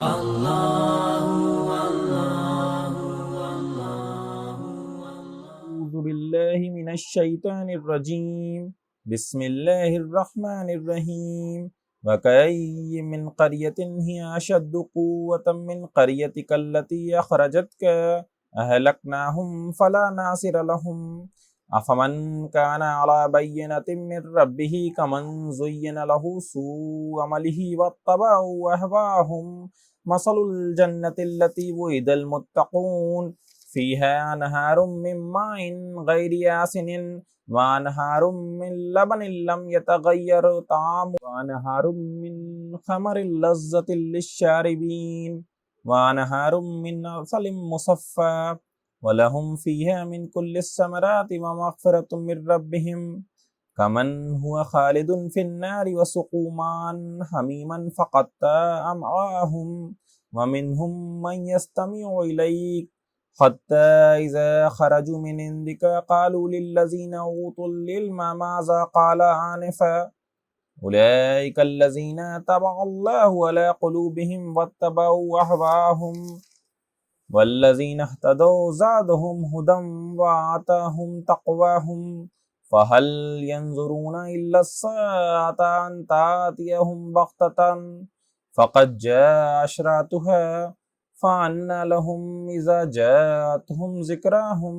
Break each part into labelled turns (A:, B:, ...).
A: أعوذ بالله من الشيطان الرجيم بسم الله الرحمن الرحيم وكأي من قرية هي أشد قوة من قريتك التي أخرجتك أهلكناهم فلا ناصر لهم أفمن كان على بينة من ربه كمن زين له سوء عمله واتبعوا أهواهم مثل الجنة التي وعد المتقون فيها أنهار من ماء غير آسن وأنهار من لبن لم يتغير طعمه وأنهار من خمر لذة للشاربين وأنهار من عسل مصفى ولهم فيها من كل الثمرات ومغفرة من ربهم كمن هو خالد في النار وسقوا ماء حميما فقطع أمعاءهم ومنهم من يستمع إليك حتى إذا خرجوا من عندك قالوا للذين أوتوا العلم ماذا قال آنفا أولئك الذين طبع الله على قلوبهم واتبعوا أهواءهم والذين اهتدوا زادهم هدى وآتاهم تقواهم فهل ينظرون إلا الساعة أن تأتيهم بغتة فقد جاء أشراطها فأنى لهم إذا جاءتهم ذكراهم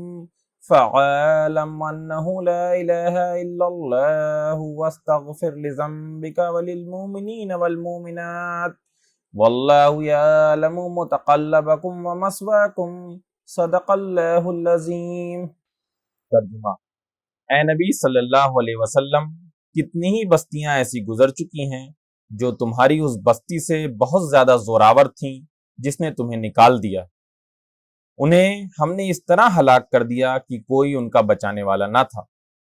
A: فاعلم أنه لا إله إلا الله واستغفر لذنبك وللمؤمنين والمؤمنات واللہ یعلم متقلبکم ومثواکم صدق اللہ العظیم۔ ترجمہ: اے نبی صلی اللہ علیہ وسلم، کتنی ہی بستیاں ایسی گزر چکی ہیں جو تمہاری اس بستی سے بہت زیادہ زوراور تھیں جس نے تمہیں نکال دیا۔ انہیں ہم نے اس طرح ہلاک کر دیا کہ کوئی ان کا بچانے والا نہ تھا۔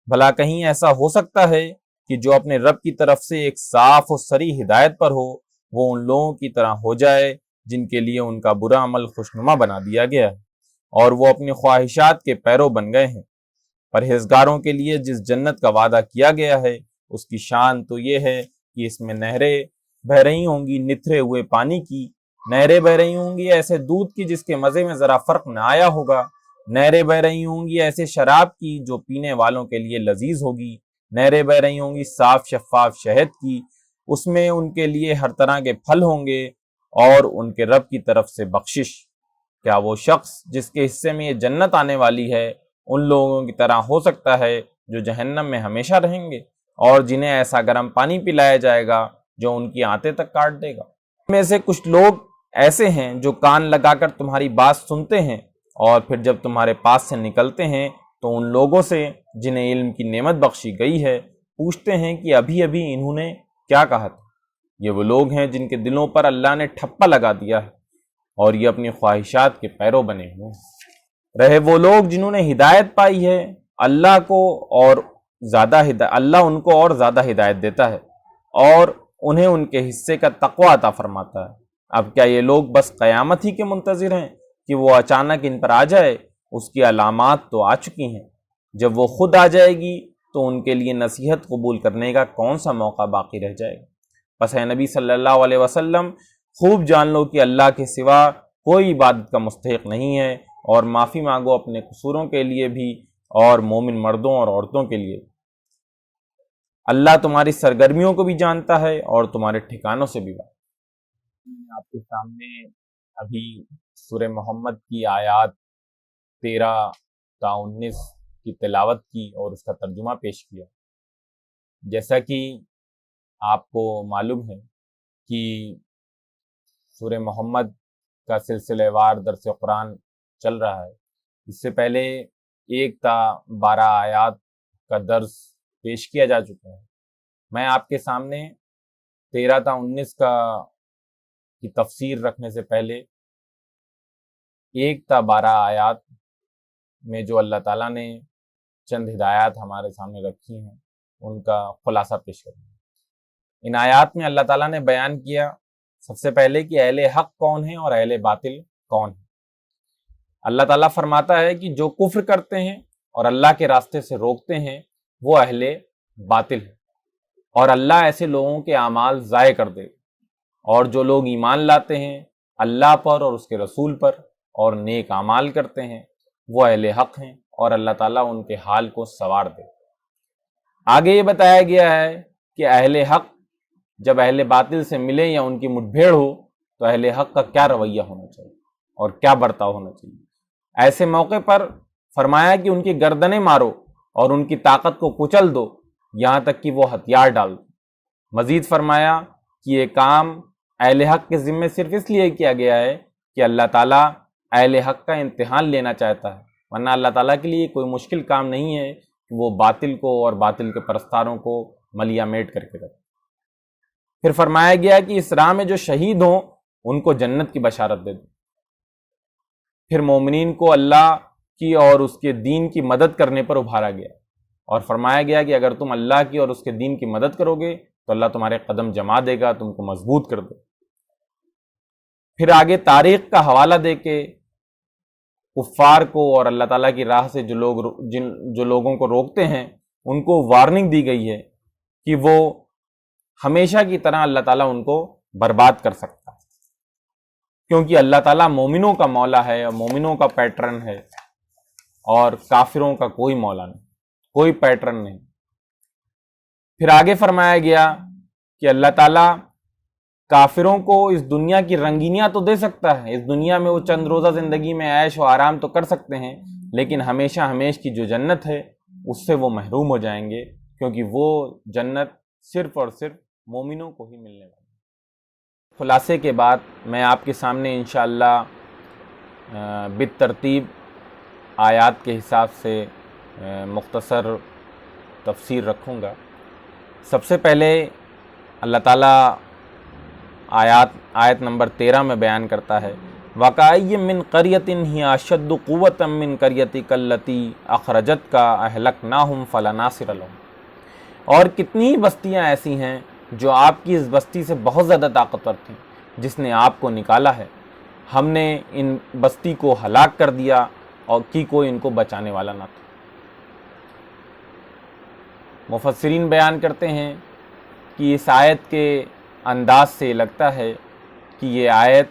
A: بھلا کہیں ایسا ہو سکتا ہے کہ جو اپنے رب کی طرف سے ایک صاف و صریح ہدایت پر ہو وہ ان لوگوں کی طرح ہو جائے جن کے لیے ان کا برا عمل خوشنما بنا دیا گیا ہے اور وہ اپنی خواہشات کے پیرو بن گئے ہیں۔ پرہیزگاروں کے لیے جس جنت کا وعدہ کیا گیا ہے اس کی شان تو یہ ہے کہ اس میں نہریں بہہ رہی ہوں گی نتھرے ہوئے پانی کی، نہریں بہہ رہی ہوں گی ایسے دودھ کی جس کے مزے میں ذرا فرق نہ آیا ہوگا، نہریں بہہ رہی ہوں گی ایسے شراب کی جو پینے والوں کے لیے لذیذ ہوگی، نہریں بہہ رہی ہوں گی صاف شفاف شہد کی، اس میں ان کے لیے ہر طرح کے پھل ہوں گے اور ان کے رب کی طرف سے بخشش۔ کیا وہ شخص جس کے حصے میں یہ جنت آنے والی ہے ان لوگوں کی طرح ہو سکتا ہے جو جہنم میں ہمیشہ رہیں گے اور جنہیں ایسا گرم پانی پلایا جائے گا جو ان کی آنتیں تک کاٹ دے گا؟ ان میں سے کچھ لوگ ایسے ہیں جو کان لگا کر تمہاری بات سنتے ہیں اور پھر جب تمہارے پاس سے نکلتے ہیں تو ان لوگوں سے جنہیں علم کی نعمت بخشی گئی ہے پوچھتے ہیں کہ ابھی ابھی انہوں نے کیا کہا تھا۔ یہ وہ لوگ ہیں جن کے دلوں پر اللہ نے ٹھپا لگا دیا ہے اور یہ اپنی خواہشات کے پیرو بنے ہوئے ہیں۔ رہے وہ لوگ جنہوں نے ہدایت پائی ہے اللہ ان کو اور زیادہ ہدایت دیتا ہے اور انہیں ان کے حصے کا تقوی عطا فرماتا ہے۔ اب کیا یہ لوگ بس قیامت ہی کے منتظر ہیں کہ وہ اچانک ان پر آ جائے؟ اس کی علامات تو آ چکی ہیں، جب وہ خود آ جائے گی تو ان کے لیے نصیحت قبول کرنے کا کون سا موقع باقی رہ جائے گا؟ پس اے نبی صلی اللہ علیہ وسلم، خوب جان لو کہ اللہ کے سوا کوئی عبادت کا مستحق نہیں ہے، اور معافی مانگو اپنے قصوروں کے لیے بھی اور مومن مردوں اور عورتوں کے لیے۔ اللہ تمہاری سرگرمیوں کو بھی جانتا ہے اور تمہارے ٹھکانوں سے بھی واقف۔ میں نے آپ کے سامنے ابھی سورہ محمد کی آیات 13 تا 19 کی تلاوت کی اور اس کا ترجمہ پیش کیا۔ جیسا کہ آپ کو معلوم ہے کہ سورہ محمد کا سلسلہ وار درس قرآن چل رہا ہے۔ اس سے پہلے 1 تا 12 آیات کا درس پیش کیا جا چکا ہے۔ میں آپ کے سامنے 13 تا 19 کی تفسیر رکھنے سے پہلے 1 تا 12 آیات میں جو اللہ تعالیٰ نے چند ہدایات ہمارے سامنے رکھی ہیں ان کا خلاصہ پیش کریں۔ ان آیات میں اللہ تعالیٰ نے بیان کیا سب سے پہلے کہ اہل حق کون ہیں اور اہل باطل کون ہیں۔ اللہ تعالیٰ فرماتا ہے کہ جو کفر کرتے ہیں اور اللہ کے راستے سے روکتے ہیں وہ اہل باطل ہیں، اور اللہ ایسے لوگوں کے اعمال ضائع کر دے، اور جو لوگ ایمان لاتے ہیں اللہ پر اور اس کے رسول پر اور نیک اعمال کرتے ہیں وہ اہل حق ہیں، اور اللہ تعالیٰ ان کے حال کو سنوار دے۔ آگے یہ بتایا گیا ہے کہ اہل حق جب اہل باطل سے ملیں یا ان کی مٹ بھیڑ ہو تو اہل حق کا کیا رویہ ہونا چاہیے اور کیا برتاؤ ہونا چاہیے۔ ایسے موقع پر فرمایا کہ ان کی گردنیں مارو اور ان کی طاقت کو کچل دو یہاں تک کہ وہ ہتھیار ڈال دو۔ مزید فرمایا کہ یہ کام اہل حق کے ذمے صرف اس لیے کیا گیا ہے کہ اللہ تعالیٰ اہل حق کا امتحان لینا چاہتا ہے، ورنہ اللہ تعالیٰ کے لیے کوئی مشکل کام نہیں ہے کہ وہ باطل کو اور باطل کے پرستاروں کو ملیا میٹ کر کے رکھے۔ پھر فرمایا گیا کہ اس راہ میں جو شہید ہوں ان کو جنت کی بشارت دے دو۔ پھر مومنین کو اللہ کی اور اس کے دین کی مدد کرنے پر ابھارا گیا اور فرمایا گیا کہ اگر تم اللہ کی اور اس کے دین کی مدد کرو گے تو اللہ تمہارے قدم جما دے گا، تم کو مضبوط کر دے۔ پھر آگے تاریخ کا حوالہ دے کے کفار کو اور اللہ تعالیٰ کی راہ سے جو لوگوں کو روکتے ہیں ان کو وارننگ دی گئی ہے کہ وہ ہمیشہ کی طرح اللہ تعالیٰ ان کو برباد کر سکتا ہے، کیونکہ اللہ تعالیٰ مومنوں کا مولا ہے اور مومنوں کا پیٹرن ہے، اور کافروں کا کوئی مولا نہیں، کوئی پیٹرن نہیں۔ پھر آگے فرمایا گیا کہ اللہ تعالیٰ کافروں کو اس دنیا کی رنگینیاں تو دے سکتا ہے، اس دنیا میں وہ چند روزہ زندگی میں عیش و آرام تو کر سکتے ہیں، لیکن ہمیشہ ہمیش کی جو جنت ہے اس سے وہ محروم ہو جائیں گے، کیونکہ وہ جنت صرف اور صرف مومنوں کو ہی ملنے والی ہے۔ خلاصے کے بعد میں آپ کے سامنے انشاءاللہ بالترتیب آیات کے حساب سے مختصر تفسیر رکھوں گا۔ سب سے پہلے اللہ تعالیٰ آیت نمبر 13 میں بیان کرتا ہے وَكَأَيٍّ مِّن قَرْيَةٍ هِيَ أَشَدُّ قُوَّةً مِّن قَرْيَتِكَ الَّتِي أَخْرَجَتْكَ أَهْلَكْنَاهُمْ فَلَا نَاصِرَ لَهُمْ، اور کتنی بستیاں ایسی ہیں جو آپ کی اس بستی سے بہت زیادہ طاقتور تھیں، جس نے آپ کو نکالا ہے، ہم نے ان بستی کو ہلاک کر دیا اور کوئی ان کو بچانے والا نہ تھا۔ مفسرین بیان کرتے ہیں کہ اس آیت کے انداز سے لگتا ہے کہ یہ آیت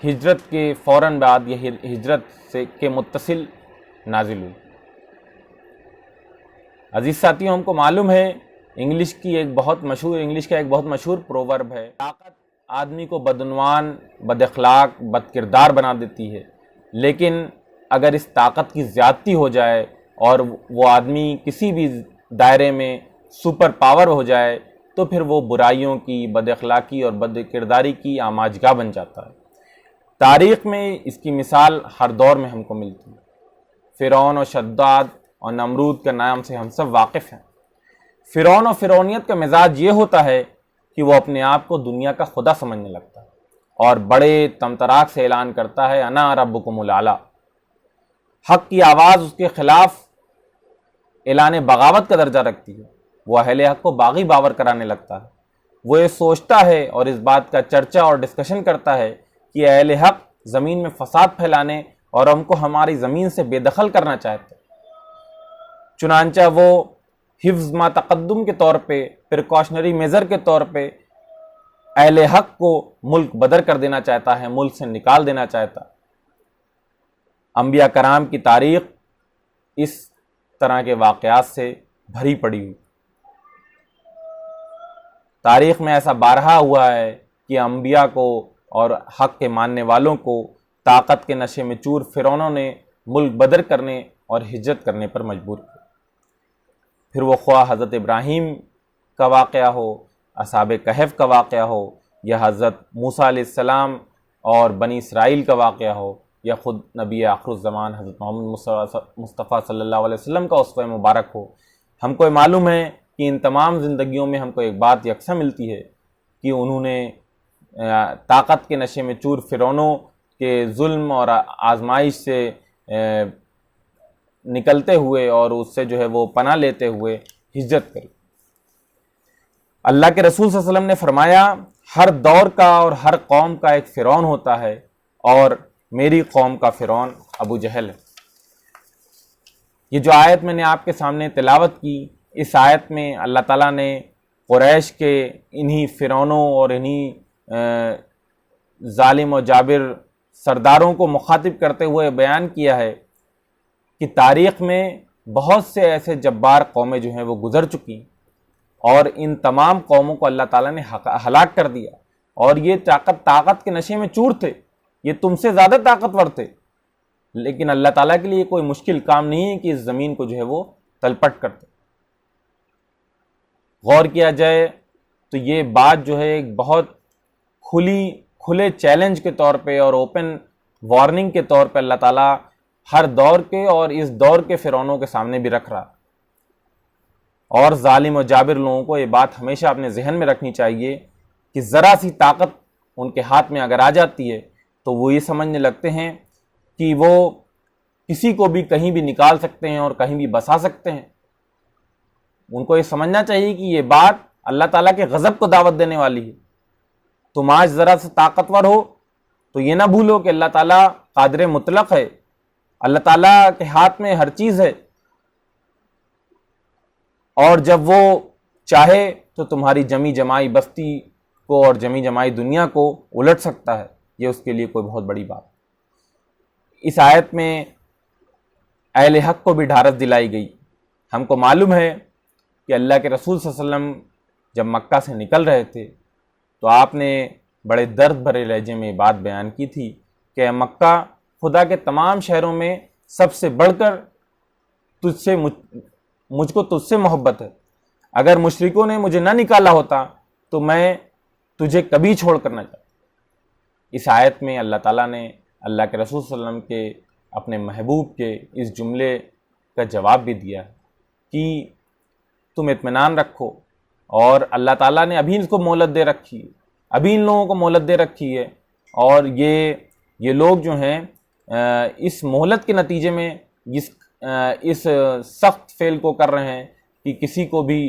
A: ہجرت کے فوراً بعد یہ ہجرت کے متصل نازل ہوئی۔ عزیز ساتھیوں، ہم کو معلوم ہے انگلش کا ایک بہت مشہور پروورب ہے، طاقت آدمی کو بدعنوان، بد اخلاق، بد کردار بنا دیتی ہے، لیکن اگر اس طاقت کی زیادتی ہو جائے اور وہ آدمی کسی بھی دائرے میں سپر پاور ہو جائے تو پھر وہ برائیوں کی، بد اخلاقی اور بد کرداری کی آماجگاہ بن جاتا ہے۔ تاریخ میں اس کی مثال ہر دور میں ہم کو ملتی ہے۔ فرعون اور شداد اور نمرود کے نام سے ہم سب واقف ہیں۔ فرعون اور فرعونیت کا مزاج یہ ہوتا ہے کہ وہ اپنے آپ کو دنیا کا خدا سمجھنے لگتا ہے اور بڑے تمتراک سے اعلان کرتا ہے انا ربکم الاعلی۔ حق کی آواز اس کے خلاف اعلان بغاوت کا درجہ رکھتی ہے، وہ اہل حق کو باغی باور کرانے لگتا ہے۔ وہ یہ سوچتا ہے اور اس بات کا چرچا اور ڈسکشن کرتا ہے کہ اہل حق زمین میں فساد پھیلانے اور ہم کو ہماری زمین سے بے دخل کرنا چاہتے ہیں۔ چنانچہ وہ حفظ ما تقدم کے طور پہ، پریکاشنری میزر کے طور پہ اہل حق کو ملک بدر کر دینا چاہتا ہے، ملک سے نکال دینا چاہتا ہے۔ انبیاء کرام کی تاریخ اس طرح کے واقعات سے بھری پڑی ہوئی۔ تاریخ میں ایسا بارہا ہوا ہے کہ انبیاء کو اور حق کے ماننے والوں کو طاقت کے نشے میں چور فرعونوں نے ملک بدر کرنے اور ہجرت کرنے پر مجبور کیا۔ پھر وہ خواہ حضرت ابراہیم کا واقعہ ہو، اصحاب کہف کا واقعہ ہو، یا حضرت موسیٰ علیہ السلام اور بنی اسرائیل کا واقعہ ہو، یا خود نبی آخر الزمان حضرت محمد مصطفیٰ صلی اللہ علیہ وسلم کا اسوہ مبارک ہو، ہم کو معلوم ہے کہ ان تمام زندگیوں میں ہم کو ایک بات یکساں ملتی ہے کہ انہوں نے طاقت کے نشے میں چور فرعونوں کے ظلم اور آزمائش سے نکلتے ہوئے اور اس سے جو ہے وہ پناہ لیتے ہوئے ہجرت کری۔ اللہ کے رسول صلی اللہ علیہ وسلم نے فرمایا ہر دور کا اور ہر قوم کا ایک فرعون ہوتا ہے، اور میری قوم کا فرعون ابو جہل ہے۔ یہ جو آیت میں نے آپ کے سامنے تلاوت کی، اس آیت میں اللہ تعالیٰ نے قریش کے انہی فرعونوں اور انہی ظالم و جابر سرداروں کو مخاطب کرتے ہوئے بیان کیا ہے کہ تاریخ میں بہت سے ایسے جبار قومیں جو ہیں وہ گزر چکی اور ان تمام قوموں کو اللہ تعالیٰ نے ہلاک کر دیا، اور یہ طاقت کے نشے میں چور تھے، یہ تم سے زیادہ طاقتور تھے، لیکن اللہ تعالیٰ کے لیے کوئی مشکل کام نہیں ہے کہ اس زمین کو جو ہے وہ تلپٹ کرتے۔ غور کیا جائے تو یہ بات جو ہے ایک بہت کھلے چیلنج کے طور پہ اور اوپن وارننگ کے طور پہ اللہ تعالیٰ ہر دور کے اور اس دور کے فرعونوں کے سامنے بھی رکھ رہا، اور ظالم و جابر لوگوں کو یہ بات ہمیشہ اپنے ذہن میں رکھنی چاہیے کہ ذرا سی طاقت ان کے ہاتھ میں اگر آ جاتی ہے تو وہ یہ سمجھنے لگتے ہیں کہ وہ کسی کو بھی کہیں بھی نکال سکتے ہیں اور کہیں بھی بسا سکتے ہیں۔ ان کو یہ سمجھنا چاہیے کہ یہ بات اللہ تعالیٰ کے غضب کو دعوت دینے والی ہے۔ تم آج ذرا سے طاقتور ہو تو یہ نہ بھولو کہ اللہ تعالیٰ قادر مطلق ہے، اللہ تعالیٰ کے ہاتھ میں ہر چیز ہے، اور جب وہ چاہے تو تمہاری جمی جمائی بستی کو اور جمی جمائی دنیا کو الٹ سکتا ہے، یہ اس کے لیے کوئی بہت بڑی بات۔ اس آیت میں اہل حق کو بھی ڈھارس دلائی گئی۔ ہم کو معلوم ہے کہ اللہ کے رسول صلی اللہ علیہ وسلم جب مکہ سے نکل رہے تھے تو آپ نے بڑے درد بھرے لہجے میں بات بیان کی تھی کہ مکہ، خدا کے تمام شہروں میں سب سے بڑھ کر مجھ کو تجھ سے محبت ہے، اگر مشرکوں نے مجھے نہ نکالا ہوتا تو میں تجھے کبھی چھوڑ کر نہ جاتا۔ اس آیت میں اللہ تعالیٰ نے اللہ کے رسول صلی اللہ علیہ وسلم کے اپنے محبوب کے اس جملے کا جواب بھی دیا کہ تم اطمینان رکھو، اور اللہ تعالیٰ نے ابھی ان کو مہلت دے رکھی ہے، ابھی ان لوگوں کو مہلت دے رکھی ہے، اور یہ لوگ جو ہیں اس مہلت کے نتیجے میں اس سخت فعل کو کر رہے ہیں کہ کسی کو بھی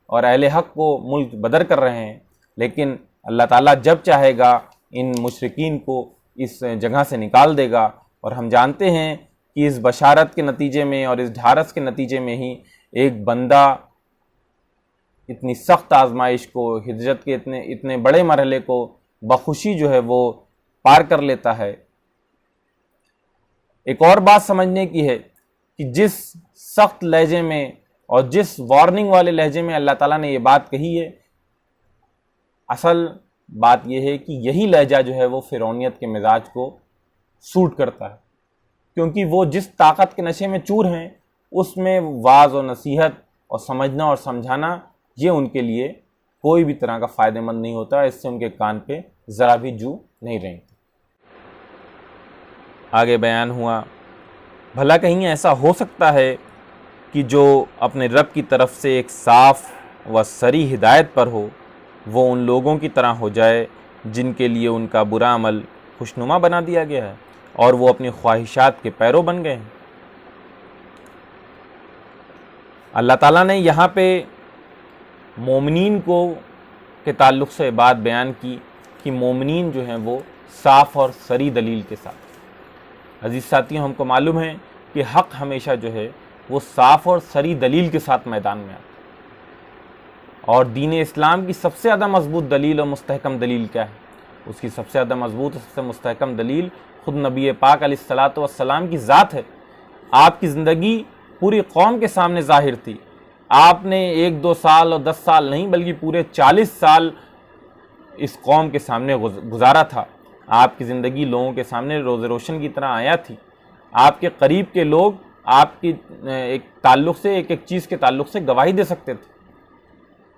A: اور اہل حق کو ملک بدر کر رہے ہیں، لیکن اللہ تعالیٰ جب چاہے گا ان مشرکین کو اس جگہ سے نکال دے گا۔ اور ہم جانتے ہیں کہ اس بشارت کے نتیجے میں اور اس ڈھارس کے نتیجے میں ہی ایک بندہ اتنی سخت آزمائش کو، ہجرت کے اتنے بڑے مرحلے کو بخوشی جو ہے وہ پار کر لیتا ہے۔ ایک اور بات سمجھنے کی ہے کہ جس سخت لہجے میں اور جس وارننگ والے لہجے میں اللہ تعالیٰ نے یہ بات کہی ہے، اصل بات یہ ہے کہ یہی لہجہ جو ہے وہ فرعونیت کے مزاج کو سوٹ کرتا ہے، کیونکہ وہ جس طاقت کے نشے میں چور ہیں اس میں واعظ و نصیحت اور سمجھنا اور سمجھانا یہ ان کے لیے کوئی بھی طرح کا فائدہ مند نہیں ہوتا، اس سے ان کے کان پہ ذرا بھی جو نہیں رینگتی۔ آگے بیان ہوا، بھلا کہیں ایسا ہو سکتا ہے کہ جو اپنے رب کی طرف سے ایک صاف و صریح ہدایت پر ہو وہ ان لوگوں کی طرح ہو جائے جن کے لیے ان کا برا عمل خوشنما بنا دیا گیا ہے اور وہ اپنی خواہشات کے پیرو بن گئے ہیں۔ اللہ تعالیٰ نے یہاں پہ مومنین کے تعلق سے بات بیان کی کہ مومنین جو ہیں وہ صاف اور صریح دلیل کے ساتھ۔ عزیز ساتھیوں، ہم کو معلوم ہے کہ حق ہمیشہ جو ہے وہ صاف اور صریح دلیل کے ساتھ میدان میں آتا ہے، اور دین اسلام کی سب سے زیادہ مضبوط دلیل اور مستحکم دلیل کیا ہے؟ اس کی سب سے زیادہ مضبوط اور سب سے مستحکم دلیل خود نبی پاک علیہ الصلاۃ والسلام کی ذات ہے۔ آپ کی زندگی پوری قوم کے سامنے ظاہر تھی، آپ نے 1-2 سال اور 10 سال نہیں بلکہ پورے 40 سال اس قوم کے سامنے گزارا تھا۔ آپ کی زندگی لوگوں کے سامنے روز روشن کی طرح آیا تھی۔ آپ کے قریب کے لوگ آپ کی ایک چیز کے تعلق سے گواہی دے سکتے تھے۔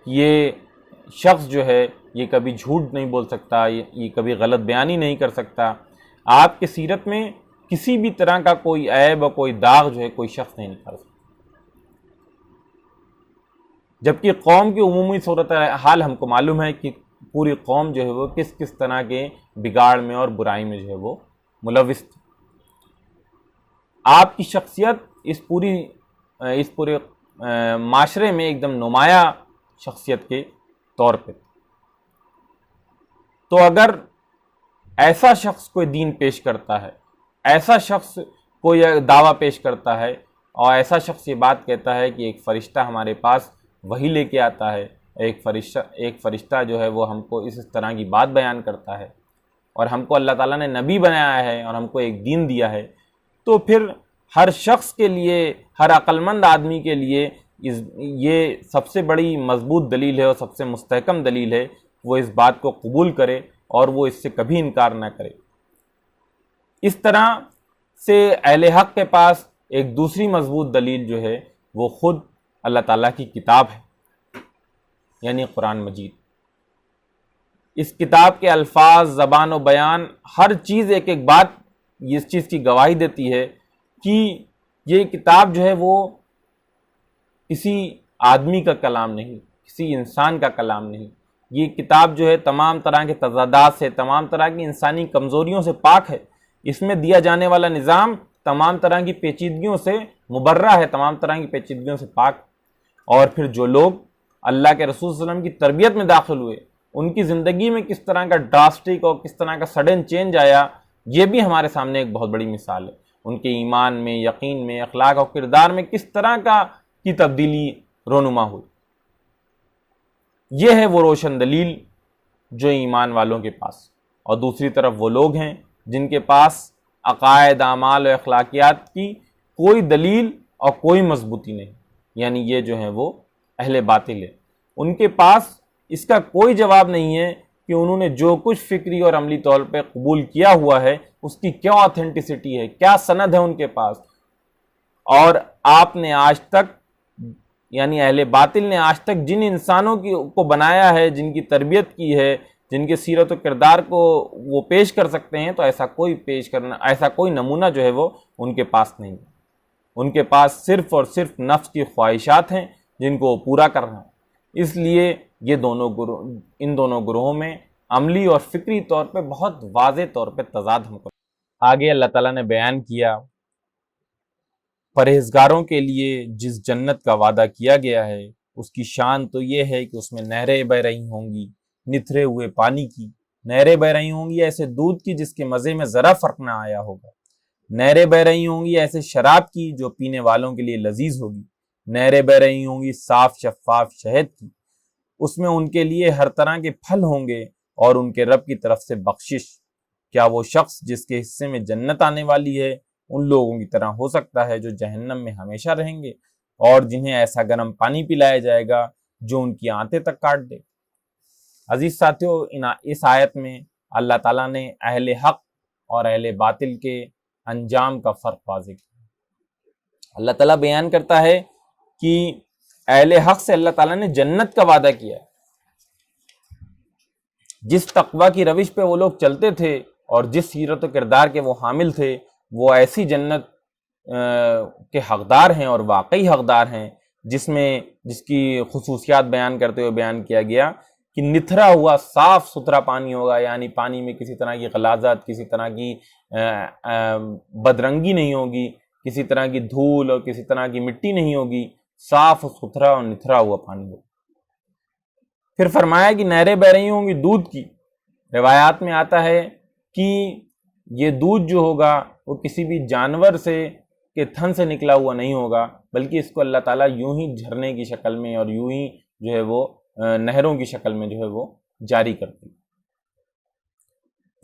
A: یہ شخص جو ہے یہ کبھی جھوٹ نہیں بول سکتا، یہ کبھی غلط بیانی نہیں کر سکتا۔ آپ کے سیرت میں کسی بھی طرح کا کوئی عیب اور کوئی داغ جو ہے کوئی شخص نہیں نکال سکتا، جبکہ قوم کی عمومی صورتحال ہم کو معلوم ہے کہ پوری قوم جو ہے وہ کس طرح کے بگاڑ میں اور برائی میں جو ہے وہ ملوث تھی۔ آپ کی شخصیت اس پورے معاشرے میں ایک دم نمایاں شخصیت کے طور پہ، تو اگر ایسا شخص کوئی دین پیش کرتا ہے، ایسا شخص کوئی دعویٰ پیش کرتا ہے اور ایسا شخص یہ بات کہتا ہے کہ ایک فرشتہ ہمارے پاس وحی لے کے آتا ہے، ایک فرشتہ جو ہے وہ ہم کو اس طرح کی بات بیان کرتا ہے، اور ہم کو اللہ تعالیٰ نے نبی بنایا ہے اور ہم کو ایک دین دیا ہے، تو پھر ہر شخص کے لیے، ہر عقل مند آدمی کے لیے یہ سب سے بڑی مضبوط دلیل ہے اور سب سے مستحکم دلیل ہے، وہ اس بات کو قبول کرے اور وہ اس سے کبھی انکار نہ کرے۔ اس طرح سے اہل حق کے پاس ایک دوسری مضبوط دلیل جو ہے وہ خود اللہ تعالیٰ کی کتاب ہے، یعنی قرآن مجید۔ اس کتاب کے الفاظ، زبان و بیان، ہر چیز ایک ایک بات اس چیز کی گواہی دیتی ہے کہ یہ کتاب جو ہے وہ کسی آدمی کا کلام نہیں، کسی انسان کا کلام نہیں۔ یہ کتاب جو ہے تمام طرح کے تضادات سے، تمام طرح کی انسانی کمزوریوں سے پاک ہے۔ اس میں دیا جانے والا نظام تمام طرح کی پیچیدگیوں سے مبرہ ہے، تمام طرح کی پیچیدگیوں سے پاک۔ اور پھر جو لوگ اللہ کے رسول صلی اللہ علیہ وسلم کی تربیت میں داخل ہوئے، ان کی زندگی میں کس طرح کا ڈراسٹک اور کس طرح کا سڈن چینج آیا، یہ بھی ہمارے سامنے ایک بہت بڑی مثال ہے۔ ان کے ایمان میں، یقین میں، اخلاق اور کردار میں کس طرح کی تبدیلی رونما ہوئی۔ یہ ہے وہ روشن دلیل جو ایمان والوں کے پاس، اور دوسری طرف وہ لوگ ہیں جن کے پاس عقائد، اعمال و اخلاقیات کی کوئی دلیل اور کوئی مضبوطی نہیں، یعنی یہ جو ہیں وہ اہل باطل ہے۔ ان کے پاس اس کا کوئی جواب نہیں ہے کہ انہوں نے جو کچھ فکری اور عملی طور پہ قبول کیا ہوا ہے اس کی کیا آتھینٹسٹی ہے، کیا سند ہے ان کے پاس۔ اور آپ نے آج تک، یعنی اہل باطل نے آج تک جن انسانوں کو بنایا ہے، جن کی تربیت کی ہے، جن کے سیرت و کردار کو وہ پیش کر سکتے ہیں، تو ایسا کوئی نمونہ جو ہے وہ ان کے پاس نہیں ہے۔ ان کے پاس صرف اور صرف نفس کی خواہشات ہیں جن کو وہ پورا کرنا ہے۔ اس لیے ان دونوں گروہوں میں عملی اور فکری طور پہ بہت واضح طور پہ تضاد ہم کو۔ آگے اللہ تعالیٰ نے بیان کیا پرہیزگاروں کے لیے جس جنت کا وعدہ کیا گیا ہے اس کی شان تو یہ ہے کہ اس میں نہریں بہہ رہی ہوں گی، نتھرے ہوئے پانی کی۔ نہریں بہہ رہی ہوں گی ایسے دودھ کی جس کے مزے میں ذرا فرق نہ آیا ہوگا۔ نہریں بہہ رہی ہوں گی ایسے شراب کی جو پینے والوں کے لیے لذیذ ہوگی۔ نہریں بہہ رہی ہوں گی صاف شفاف شہد کی، اس میں ان کے لیے ہر طرح کے پھل ہوں گے اور ان کے رب کی طرف سے بخشش۔ کیا وہ شخص جس کے حصے میں جنت آنے والی ہے ان لوگوں کی طرح ہو سکتا ہے جو جہنم میں ہمیشہ رہیں گے اور جنہیں ایسا گرم پانی پلایا جائے گا جو ان کی آنتیں تک کاٹ دے۔ عزیز ساتھیو، اس آیت میں اللہ تعالیٰ نے اہل حق اور اہل باطل کے انجام کا فرق واضح کیا۔ اللہ تعالیٰ بیان کرتا ہے کہ اہل حق سے اللہ تعالیٰ نے جنت کا وعدہ کیا ہے۔ جس تقوی کی روش پہ وہ لوگ چلتے تھے اور جس سیرت و کردار کے وہ حامل تھے، وہ ایسی جنت کے حقدار ہیں اور واقعی حقدار ہیں جس کی خصوصیات بیان کرتے ہوئے بیان کیا گیا کہ نتھرا ہوا صاف ستھرا پانی ہوگا، یعنی پانی میں کسی طرح کی غلاظت، کسی طرح کی بدرنگی نہیں ہوگی، کسی طرح کی دھول اور کسی طرح کی مٹی نہیں ہوگی، صاف ستھرا اور نتھرا ہوا پانی ہوگا۔ پھر فرمایا کہ نہریں بہہ رہی ہوں گی دودھ کی۔ روایات میں آتا ہے کہ یہ دودھ جو ہوگا وہ کسی بھی جانور کے تھن سے نکلا ہوا نہیں ہوگا، بلکہ اس کو اللہ تعالیٰ یوں ہی جھرنے کی شکل میں اور یوں ہی جو ہے وہ نہروں کی شکل میں جو ہے وہ جاری کرتی۔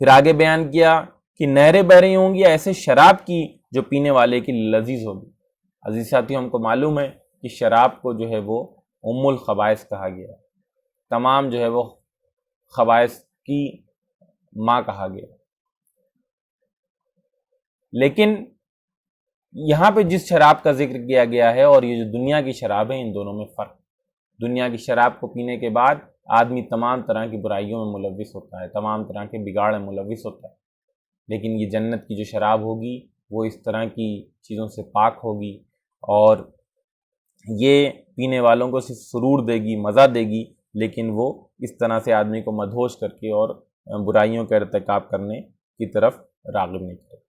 A: پھر آگے بیان کیا کہ نہریں بہہ رہی ہوں گی ایسے شراب کی جو پینے والے کی لذیذ ہوگی۔ عزیز ساتھیوں، ہم کو معلوم ہے کہ شراب کو جو ہے وہ ام الخبائث کہا گیا ہے، تمام جو ہے وہ خبائث کی ماں کہا گیا۔ لیکن یہاں پہ جس شراب کا ذکر کیا گیا ہے اور یہ جو دنیا کی شراب ہے، ان دونوں میں فرق۔ دنیا کی شراب کو پینے کے بعد آدمی تمام طرح کی برائیوں میں ملوث ہوتا ہے، تمام طرح کے بگاڑ میں ملوث ہوتا ہے، لیکن یہ جنت کی جو شراب ہوگی وہ اس طرح کی چیزوں سے پاک ہوگی اور یہ پینے والوں کو صرف سرور دے گی، مزہ دے گی، لیکن وہ اس طرح سے آدمی کو مدہوش کر کے اور برائیوں کا ارتکاب کرنے کی طرف راغب نہیں کرے۔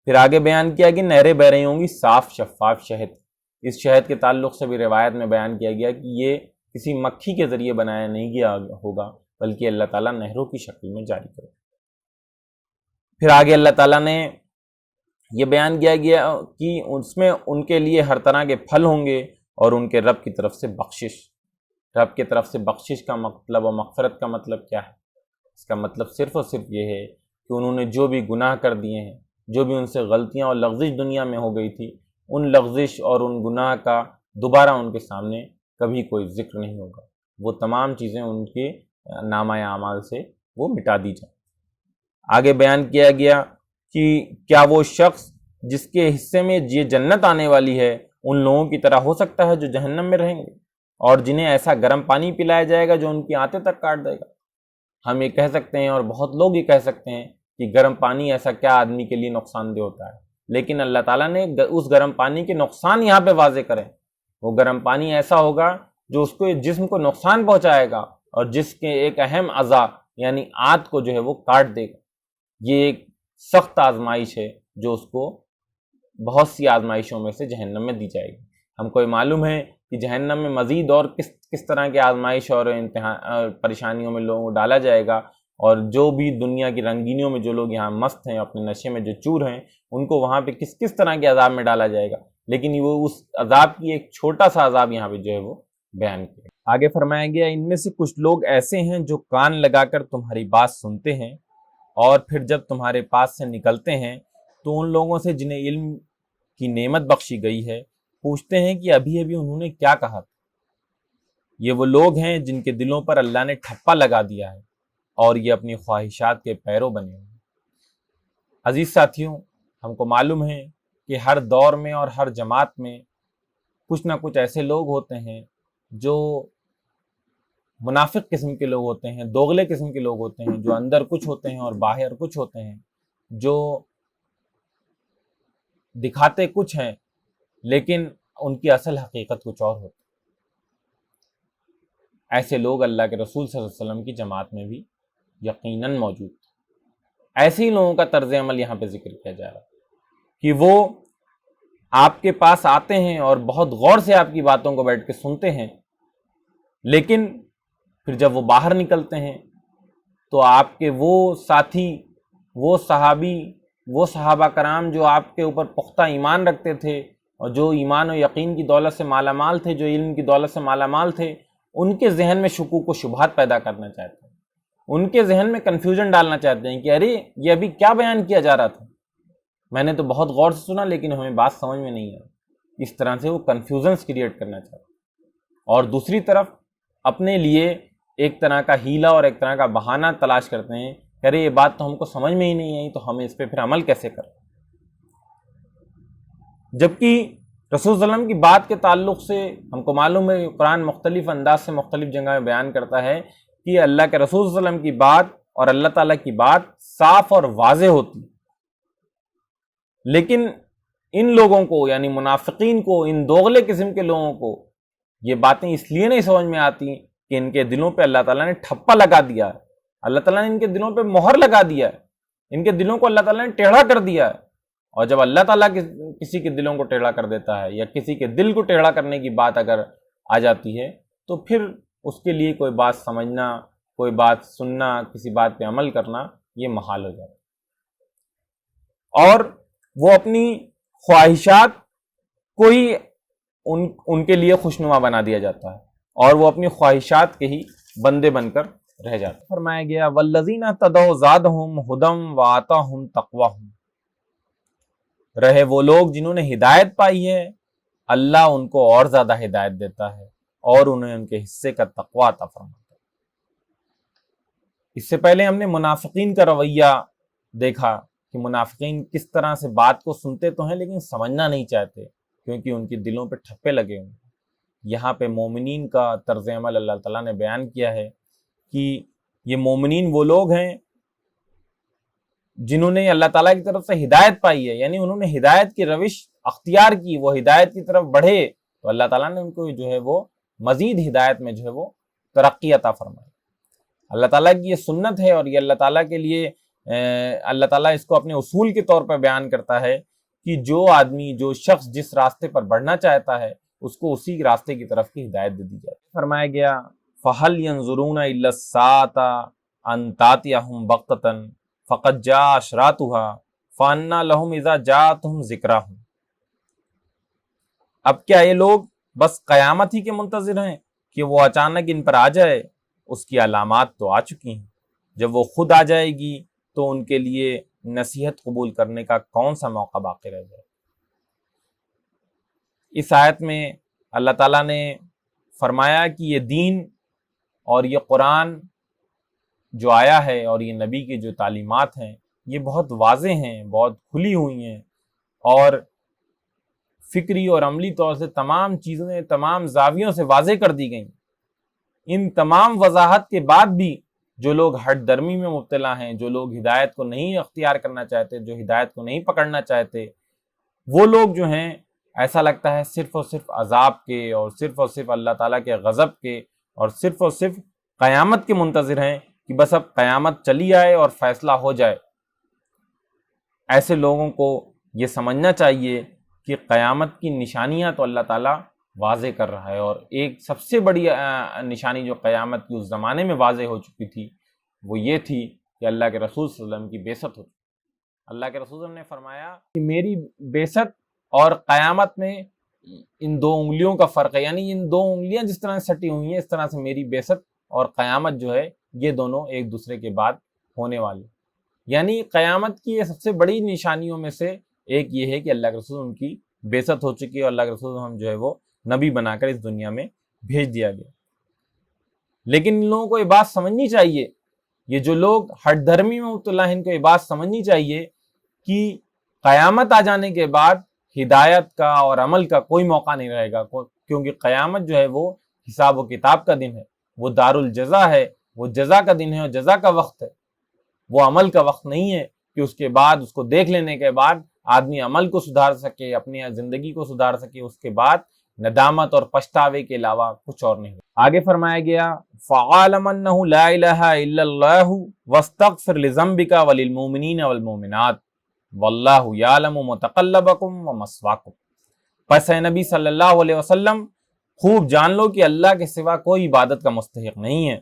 A: پھر آگے بیان کیا کہ نہریں بہہ رہی ہوں گی صاف شفاف شہد۔ اس شہد کے تعلق سے بھی روایت میں بیان کیا گیا کہ یہ کسی مکھی کے ذریعے بنایا نہیں گیا ہوگا، بلکہ اللہ تعالیٰ نہروں کی شکل میں جاری کرے۔ پھر آگے اللہ تعالیٰ نے یہ بیان کیا گیا کہ اس میں ان کے لیے ہر طرح کے پھل ہوں گے اور ان کے رب کی طرف سے بخشش۔ رب کی طرف سے بخشش کا مطلب اور مغفرت کا مطلب کیا ہے؟ اس کا مطلب صرف اور صرف یہ ہے کہ انہوں نے جو بھی گناہ کر دیے ہیں، جو بھی ان سے غلطیاں اور لغزش دنیا میں ہو گئی تھی، ان لغزش اور ان گناہ کا دوبارہ ان کے سامنے کبھی کوئی ذکر نہیں ہوگا، وہ تمام چیزیں ان کے نامہ اعمال سے وہ مٹا دی جائیں۔ آگے بیان کیا گیا کہ کیا وہ شخص جس کے حصے میں یہ جنت آنے والی ہے ان لوگوں کی طرح ہو سکتا ہے جو جہنم میں رہیں گے، اور جنہیں ایسا گرم پانی پلایا جائے گا جو ان کی آنتیں تک کاٹ دے گا۔ ہم یہ کہہ سکتے ہیں اور بہت لوگ یہ کہہ سکتے ہیں کہ گرم پانی ایسا کیا آدمی کے لیے نقصان دہ ہوتا ہے، لیکن اللہ تعالیٰ نے اس گرم پانی کے نقصان یہاں پہ واضح کریں۔ وہ گرم پانی ایسا ہوگا جو اس کو جسم کو نقصان پہنچائے گا اور جس کے ایک اہم اعضاء یعنی آنت کو جو ہے وہ کاٹ دے گا۔ یہ ایک سخت آزمائش ہے جو اس کو بہت سی آزمائشوں میں سے جہنم میں دی جائے گی۔ ہم کو یہ معلوم ہے کہ جہنم میں مزید اور کس طرح کے آزمائش اور پریشانیوں میں لوگوں کو ڈالا جائے گا، اور جو بھی دنیا کی رنگینیوں میں جو لوگ یہاں مست ہیں، اپنے نشے میں جو چور ہیں، ان کو وہاں پہ کس طرح کے عذاب میں ڈالا جائے گا، لیکن وہ اس عذاب کی ایک چھوٹا سا عذاب یہاں پہ جو ہے وہ بیان کیا۔ آگے فرمایا گیا ان میں سے کچھ لوگ ایسے ہیں جو کان لگا کر تمہاری بات سنتے ہیں، اور پھر جب تمہارے پاس سے نکلتے ہیں تو ان لوگوں سے جنہیں علم کی نعمت بخشی گئی ہے پوچھتے ہیں کہ ابھی انہوں نے کیا کہا تھا۔ یہ وہ لوگ ہیں جن کے دلوں پر اللہ نے ٹھپا لگا دیا ہے اور یہ اپنی خواہشات کے پیرو بنے ہوئے ہیں۔ عزیز ساتھیوں، ہم کو معلوم ہے کہ ہر دور میں اور ہر جماعت میں کچھ نہ کچھ ایسے لوگ ہوتے ہیں جو منافق قسم کے لوگ ہوتے ہیں، دوغلے قسم کے لوگ ہوتے ہیں، جو اندر کچھ ہوتے ہیں اور باہر کچھ ہوتے ہیں، جو دکھاتے کچھ ہیں لیکن ان کی اصل حقیقت کچھ اور ہوتی ہے۔ ایسے لوگ اللہ کے رسول صلی اللہ علیہ وسلم کی جماعت میں بھی یقیناً موجود تھے۔ ایسے ہی لوگوں کا طرز عمل یہاں پہ ذکر کیا جا رہا ہے کہ وہ آپ کے پاس آتے ہیں اور بہت غور سے آپ کی باتوں کو بیٹھ کے سنتے ہیں، لیکن پھر جب وہ باہر نکلتے ہیں تو آپ کے وہ ساتھی، وہ صحابی، وہ صحابہ کرام جو آپ کے اوپر پختہ ایمان رکھتے تھے اور جو ایمان و یقین کی دولت سے مالا مال تھے، جو علم کی دولت سے مالا مال تھے، ان کے ذہن میں شکوک و شبہات پیدا کرنا چاہتے ہیں، ان کے ذہن میں کنفیوژن ڈالنا چاہتے ہیں کہ ارے یہ ابھی کیا بیان کیا جا رہا تھا، میں نے تو بہت غور سے سنا لیکن ہمیں بات سمجھ میں نہیں آئی۔ اس طرح سے وہ کنفیوژنس کریٹ کرنا چاہتے ہیں، اور دوسری طرف اپنے لیے ایک طرح کا ہیلا اور ایک طرح کا بہانہ تلاش کرتے ہیں کہ ارے یہ بات تو ہم کو سمجھ میں ہی نہیں آئی تو ہمیں اس پہ پھر عمل کیسے کریں۔ جبکہ رسول صلی اللہ علیہ وسلم کی بات کے تعلق سے ہم کو معلوم ہے قرآن مختلف انداز سے مختلف جگہ میں بیان کرتا ہے کہ اللہ کے رسول صلی اللہ علیہ وسلم کی بات اور اللہ تعالیٰ کی بات صاف اور واضح ہوتی، لیکن ان لوگوں کو یعنی منافقین کو، ان دوغلے قسم کے لوگوں کو یہ باتیں اس لیے نہیں سمجھ میں آتی کہ ان کے دلوں پہ اللہ تعالیٰ نے ٹھپا لگا دیا ہے، اللہ تعالیٰ نے ان کے دلوں پہ مہر لگا دیا ہے، ان کے دلوں کو اللہ تعالیٰ نے ٹیڑھا کر دیا ہے۔ اور جب اللہ تعالیٰ کسی کے دلوں کو ٹیڑھا کر دیتا ہے یا کسی کے دل کو ٹیڑھا کرنے کی بات اگر آ جاتی ہے تو پھر اس کے لیے کوئی بات سمجھنا، کوئی بات سننا، کسی بات پہ عمل کرنا یہ محال ہو جاتا ہے، اور وہ اپنی خواہشات کو ہی ان کے لیے خوشنما بنا دیا جاتا ہے اور وہ اپنی خواہشات کے ہی بندے بن کر رہ جاتا ہے۔ فرمایا گیا والذین اہتدوا زادہم ھدی وآتاہم تقواہم، رہے وہ لوگ جنہوں نے ہدایت پائی ہے اللہ ان کو اور زیادہ ہدایت دیتا ہے اور انہیں ان کے حصے کا تقویٰ عطا فرماتا ہے۔ اس سے پہلے ہم نے منافقین کا رویہ دیکھا کہ منافقین کس طرح سے بات کو سنتے تو ہیں لیکن سمجھنا نہیں چاہتے کیونکہ ان کے دلوں پہ ٹھپے لگے ہوئے ہیں۔ یہاں پہ مومنین کا طرز عمل اللہ تعالیٰ نے بیان کیا ہے کہ یہ مومنین وہ لوگ ہیں جنہوں نے اللہ تعالیٰ کی طرف سے ہدایت پائی ہے، یعنی انہوں نے ہدایت کی روش اختیار کی، وہ ہدایت کی طرف بڑھے تو اللہ تعالیٰ نے ان کو جو ہے وہ مزید ہدایت میں جو ہے وہ ترقی عطا فرمائی۔ اللہ تعالیٰ کی یہ سنت ہے اور یہ اللہ تعالیٰ کے لیے اللہ تعالیٰ اس کو اپنے اصول کے طور پر بیان کرتا ہے کہ جو آدمی، جو شخص جس راستے پر بڑھنا چاہتا ہے اس کو اسی راستے کی طرف کی ہدایت دے دی جائے۔ فرمایا گیا فَهَلْ يَنظُرُونَ إِلَّا السَّاعَةَ أَن تَأْتِيَهُم بَغْتَةً فَقَدْ جَاءَ أَشْرَاطُهَا فَأَنَّىٰ لَهُمْ إِذَا جَاءَتْهُمْ ذِكْرَاهُمْ۔ اب کیا یہ لوگ بس قیامت ہی کے منتظر ہیں کہ وہ اچانک ان پر آ جائے؟ اس کی علامات تو آ چکی ہیں، جب وہ خود آ جائے گی تو ان کے لیے نصیحت قبول کرنے کا کون سا موقع باقی رہ جائے۔ اس آیت میں اللہ تعالیٰ نے فرمایا کہ یہ دین اور یہ قرآن جو آیا ہے اور یہ نبی کی جو تعلیمات ہیں یہ بہت واضح ہیں، بہت کھلی ہوئی ہیں، اور فکری اور عملی طور سے تمام چیزیں تمام زاویوں سے واضح کر دی گئیں۔ ان تمام وضاحت کے بعد بھی جو لوگ ہٹ درمی میں مبتلا ہیں، جو لوگ ہدایت کو نہیں اختیار کرنا چاہتے، جو ہدایت کو نہیں پکڑنا چاہتے، وہ لوگ جو ہیں ایسا لگتا ہے صرف اور صرف عذاب کے اور صرف اللہ تعالیٰ کے غضب کے اور صرف قیامت کے منتظر ہیں کہ بس اب قیامت چلی آئے اور فیصلہ ہو جائے۔ ایسے لوگوں کو یہ سمجھنا چاہیے کہ قیامت کی نشانیاں تو اللہ تعالیٰ واضح کر رہا ہے، اور ایک سب سے بڑی نشانی جو قیامت کی اس زمانے میں واضح ہو چکی تھی وہ یہ تھی کہ اللہ کے رسول صلی اللہ علیہ وسلم کی بعثت ہو۔ اللہ کے رسول صلی اللہ علیہ وسلم نے فرمایا کہ میری بعثت اور قیامت میں ان دو انگلیوں کا فرق ہے، یعنی ان دو انگلیاں جس طرح سے سٹی ہوئی ہیں اس طرح سے میری بعثت اور قیامت جو ہے یہ دونوں ایک دوسرے کے بعد ہونے والے۔ یعنی قیامت کی یہ سب سے بڑی نشانیوں میں سے ایک یہ ہے کہ اللہ کے رسول ان کی بعثت ہو چکی ہے، اور اللہ کے رسول ہم جو ہے وہ نبی بنا کر اس دنیا میں بھیج دیا گیا۔ لیکن ان لوگوں کو یہ بات سمجھنی چاہیے، یہ جو لوگ ہٹ دھرمی میں مبتلا ہیں ان کو یہ بات سمجھنی چاہیے کہ قیامت آ جانے کے بعد ہدایت کا اور عمل کا کوئی موقع نہیں رہے گا، کیونکہ قیامت جو ہے وہ حساب و کتاب کا دن ہے، وہ دار الجزا ہے، وہ جزا کا دن ہے اور جزا کا وقت ہے، وہ عمل کا وقت نہیں ہے کہ اس کے بعد اس کو دیکھ لینے کے بعد آدمی عمل کو سدھار سکے، اپنی زندگی کو سدھار سکے، اس کے بعد ندامت اور پچھتاوے کے علاوہ کچھ اور نہیں۔ آگے فرمایا گیا فَعَالَمَ أَنَّهُ لَا إِلَهَ إِلَّا اللَّهُ وَاسْتَغْفِرْ لِذَنْبِكَ وَلِلْمُؤْمِنِينَ وَالْمُؤْمِنَاتِ وَاللَّهُ يَعْلَمُ مُتَقَلَّبَكُمْ وَمَثْوَاكُمْ۔ پس اے نبی صلی اللہ علیہ وسلم خوب جان لو کہ اللہ کے سوا کوئی عبادت کا مستحق نہیں ہے،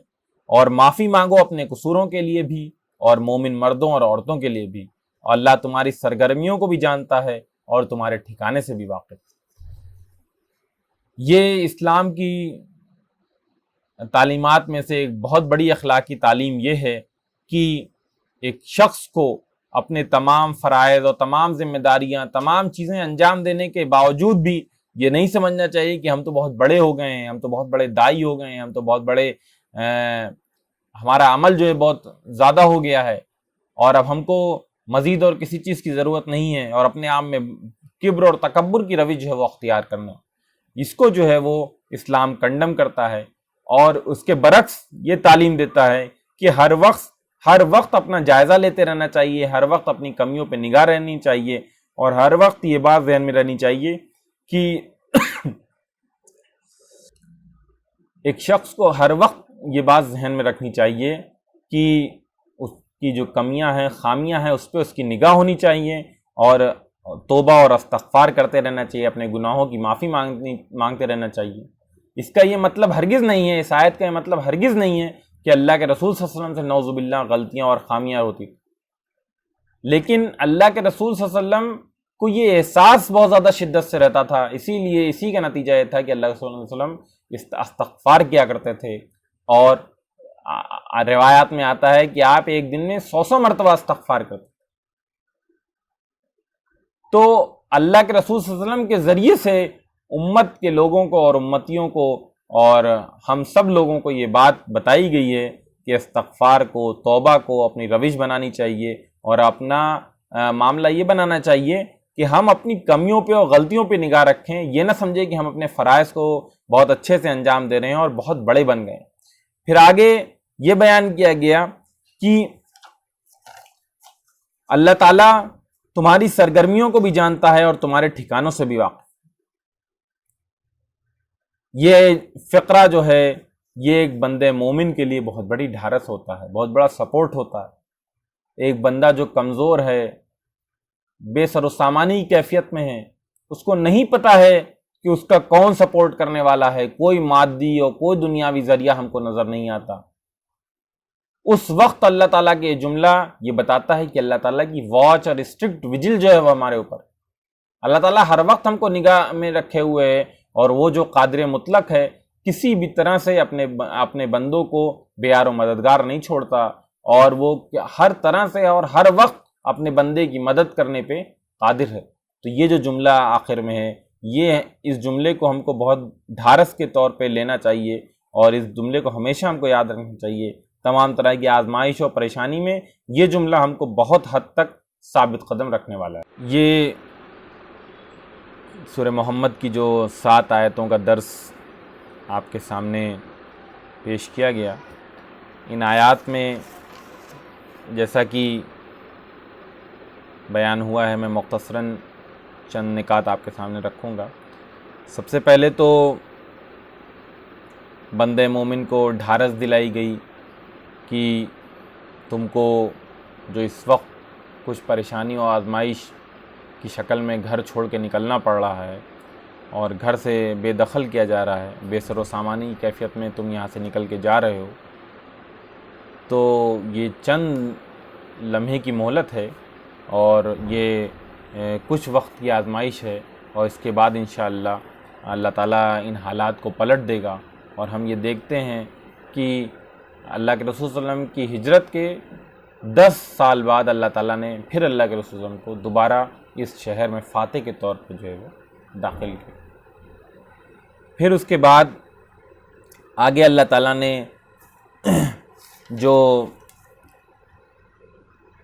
A: اور معافی مانگو اپنے قصوروں کے لیے بھی اور مومن مردوں اور عورتوں کے لیے بھی، اور اللہ تمہاری سرگرمیوں کو بھی جانتا ہے اور تمہارے ٹھکانے سے بھی واقف ہے۔ یہ اسلام کی تعلیمات میں سے ایک بہت بڑی اخلاقی تعلیم یہ ہے کہ ایک شخص کو اپنے تمام فرائض اور تمام ذمہ داریاں تمام چیزیں انجام دینے کے باوجود بھی یہ نہیں سمجھنا چاہیے کہ ہم تو بہت بڑے ہو گئے ہیں، ہم تو بہت بڑے دائی ہو گئے ہیں، ہم تو بہت بڑے ہمارا عمل جو ہے بہت زیادہ ہو گیا ہے اور اب ہم کو مزید اور کسی چیز کی ضرورت نہیں ہے، اور اپنے آپ میں کبر اور تکبر کی روش جو ہے وہ اختیار کرنا، اس کو جو ہے وہ اسلام کنڈم کرتا ہے، اور اس کے برعکس یہ تعلیم دیتا ہے کہ ہر وقت اپنا جائزہ لیتے رہنا چاہیے، ہر وقت اپنی کمیوں پہ نگاہ رہنی چاہیے، اور ہر وقت یہ بات ذہن میں رہنی چاہیے کہ ایک شخص کو ہر وقت یہ بات ذہن میں رکھنی چاہیے کہ اس کی جو کمیاں ہیں خامیاں ہیں اس پہ اس کی نگاہ ہونی چاہیے، اور توبہ اور استغفار کرتے رہنا چاہیے، اپنے گناہوں کی معافی مانگتے رہنا چاہیے۔ اس کا یہ مطلب ہرگز نہیں ہے، اس آیت کا یہ مطلب ہرگز نہیں ہے کہ اللہ کے رسول صلی اللہ علیہ وسلم سے نعوذ باللہ غلطیاں اور خامیاں ہوتی، لیکن اللہ کے رسول صلی اللہ علیہ وسلم کو یہ احساس بہت زیادہ شدت سے رہتا تھا، اسی کا نتیجہ یہ تھا کہ اللہ کے رسول صلی اللہ علیہ وسلم استغفار کیا کرتے تھے، اور روایات میں آتا ہے کہ آپ ایک دن میں 100 مرتبہ استغفار کرتے۔ تو اللہ کے رسول صلی اللہ علیہ وسلم کے ذریعے سے امت کے لوگوں کو اور امتیوں کو اور ہم سب لوگوں کو یہ بات بتائی گئی ہے کہ استغفار کو، توبہ کو اپنی روش بنانی چاہیے، اور اپنا معاملہ یہ بنانا چاہیے کہ ہم اپنی کمیوں پہ اور غلطیوں پہ نگاہ رکھیں، یہ نہ سمجھیں کہ ہم اپنے فرائض کو بہت اچھے سے انجام دے رہے ہیں اور بہت بڑے بن گئے۔ پھر آگے یہ بیان کیا گیا کہ اللہ تعالیٰ تمہاری سرگرمیوں کو بھی جانتا ہے اور تمہارے ٹھکانوں سے بھی واقف۔ یہ فقرہ جو ہے یہ ایک بندے مومن کے لیے بہت بڑی ڈھارس ہوتا ہے، بہت بڑا سپورٹ ہوتا ہے۔ ایک بندہ جو کمزور ہے، بے سر و سامانی کیفیت میں ہے، اس کو نہیں پتا ہے کہ اس کا کون سپورٹ کرنے والا ہے، کوئی مادی اور کوئی دنیاوی ذریعہ ہم کو نظر نہیں آتا، اس وقت اللہ تعالیٰ کے جملہ یہ بتاتا ہے کہ اللہ تعالیٰ کی واچ اور اسٹرکٹ وجل جو ہے وہ ہمارے اوپر، اللہ تعالیٰ ہر وقت ہم کو نگاہ میں رکھے ہوئے ہے، اور وہ جو قادر مطلق ہے کسی بھی طرح سے اپنے بندوں کو بے یار و مددگار نہیں چھوڑتا، اور وہ ہر طرح سے اور ہر وقت اپنے بندے کی مدد کرنے پہ قادر ہے۔ تو یہ جو جملہ آخر میں ہے، یہ اس جملے کو ہم کو بہت ڈھارس کے طور پہ لینا چاہیے، اور اس جملے کو ہمیشہ ہم کو یاد رکھنا چاہیے۔ تمام طرح کی آزمائش اور پریشانی میں یہ جملہ ہم کو بہت حد تک ثابت قدم رکھنے والا ہے۔ یہ سورہ محمد کی جو 7 آیتوں کا درس آپ کے سامنے پیش کیا گیا، ان آیات میں جیسا کہ بیان ہوا ہے، میں مختصراً چند نکات آپ کے سامنے رکھوں گا۔ سب سے پہلے تو بندہ مومن کو ڈھارس دلائی گئی کہ تم کو جو اس وقت کچھ پریشانی و آزمائش کی شکل میں گھر چھوڑ کے نکلنا پڑ رہا ہے اور گھر سے بے دخل کیا جا رہا ہے، بے سر و سامانی کی کیفیت میں تم یہاں سے نکل کے جا رہے ہو، تو یہ چند لمحے کی مہلت ہے اور یہ کچھ وقت کی آزمائش ہے، اور اس کے بعد انشاءاللہ اللہ تعالیٰ ان حالات کو پلٹ دے گا۔ اور ہم یہ دیکھتے ہیں کہ اللہ کے رسول صلی اللہ علیہ وسلم کی ہجرت کے 10 سال بعد اللہ تعالیٰ نے پھر اللہ کے رسول صلی اللہ علیہ وسلم کو دوبارہ اس شہر میں فاتح کے طور پر جو ہے وہ داخل کیا۔ پھر اس کے بعد آگے اللہ تعالیٰ نے جو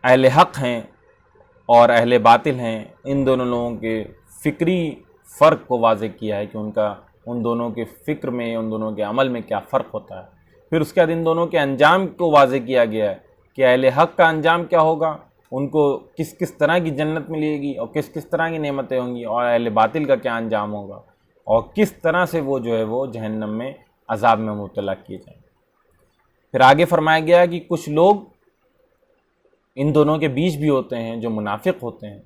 A: اہل حق ہیں اور اہل باطل ہیں، ان دونوں لوگوں کے فکری فرق کو واضح کیا ہے کہ ان دونوں کے فکر میں، ان دونوں کے عمل میں کیا فرق ہوتا ہے۔ پھر اس کے بعد ان دونوں کے انجام کو واضح کیا گیا ہے کہ اہل حق کا انجام کیا ہوگا، ان کو کس کس طرح کی جنت ملے گی اور کس کس طرح کی نعمتیں ہوں گی، اور اہل باطل کا کیا انجام ہوگا اور کس طرح سے وہ جو ہے وہ جہنم میں عذاب میں مبتلا کیے جائیں۔ پھر آگے فرمایا گیا کہ کچھ لوگ ان دونوں کے بیچ بھی ہوتے ہیں جو منافق ہوتے ہیں،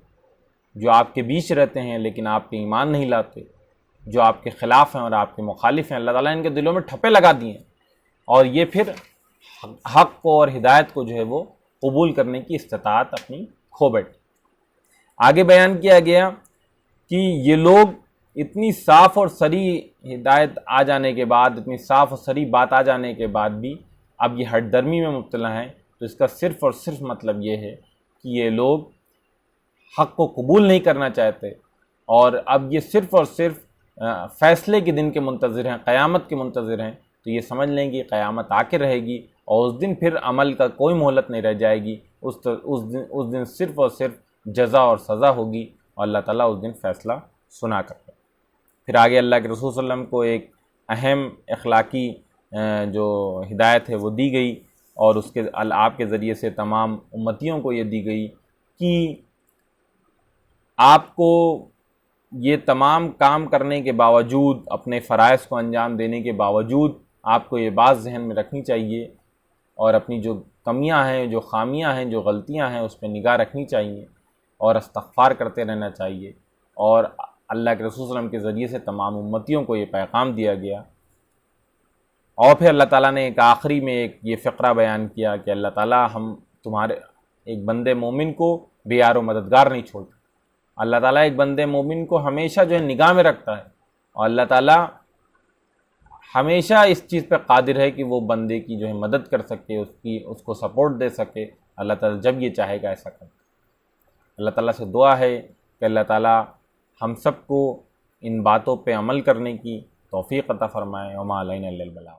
A: جو آپ کے بیچ رہتے ہیں لیکن آپ کے ایمان نہیں لاتے، جو آپ کے خلاف ہیں اور آپ کے مخالف ہیں۔ اللہ تعالیٰ نے ان کے دلوں میں ٹھپے لگا دیے ہیں، اور یہ پھر حق کو اور ہدایت کو جو ہے وہ قبول کرنے کی استطاعت اپنی کھو بیٹھے۔ آگے بیان کیا گیا کہ یہ لوگ اتنی صاف اور صریح ہدایت آ جانے کے بعد، اتنی صاف اور صریح بات آ جانے کے بعد بھی اب یہ ہٹ درمی میں مبتلا ہیں، تو اس کا صرف اور صرف مطلب یہ ہے کہ یہ لوگ حق کو قبول نہیں کرنا چاہتے، اور اب یہ صرف اور صرف فیصلے کے دن کے منتظر ہیں، قیامت کے منتظر ہیں۔ تو یہ سمجھ لیں کہ قیامت آ کے رہے گی، اور اس دن پھر عمل کا کوئی مہلت نہیں رہ جائے گی، اس دن صرف اور صرف جزا اور سزا ہوگی، اور اللہ تعالیٰ اس دن فیصلہ سنا کرتا ہے۔ پھر آگے اللہ کے رسول صلی اللہ علیہ وسلم کو ایک اہم اخلاقی جو ہدایت ہے وہ دی گئی، اور اس کے آپ کے ذریعے سے تمام امتیوں کو یہ دی گئی کہ آپ کو یہ تمام کام کرنے کے باوجود، اپنے فرائض کو انجام دینے کے باوجود، آپ کو یہ بات ذہن میں رکھنی چاہیے، اور اپنی جو کمیاں ہیں، جو خامیاں ہیں، جو غلطیاں ہیں، اس پہ نگاہ رکھنی چاہیے، اور استغفار کرتے رہنا چاہیے۔ اور اللہ کے رسول صلی اللہ علیہ وسلم کے ذریعے سے تمام امتیوں کو یہ پیغام دیا گیا۔ اور پھر اللہ تعالیٰ نے ایک آخری میں ایک یہ فقرہ بیان کیا کہ اللہ تعالیٰ ہم تمہارے ایک بندے مومن کو بے یار و مددگار نہیں چھوڑتا۔ اللہ تعالیٰ ایک بندے مومن کو ہمیشہ جو ہے نگاہ میں رکھتا ہے، اور اللہ تعالیٰ ہمیشہ اس چیز پہ قادر ہے کہ وہ بندے کی جو ہے مدد کر سکے، اس کو سپورٹ دے سکے، اللہ تعالیٰ جب یہ چاہے گا ایسا کرے۔ اللہ تعالیٰ سے دعا ہے کہ اللہ تعالیٰ ہم سب کو ان باتوں پہ عمل کرنے کی توفیق عطا فرمائے۔ وما علینا الا البلاغ۔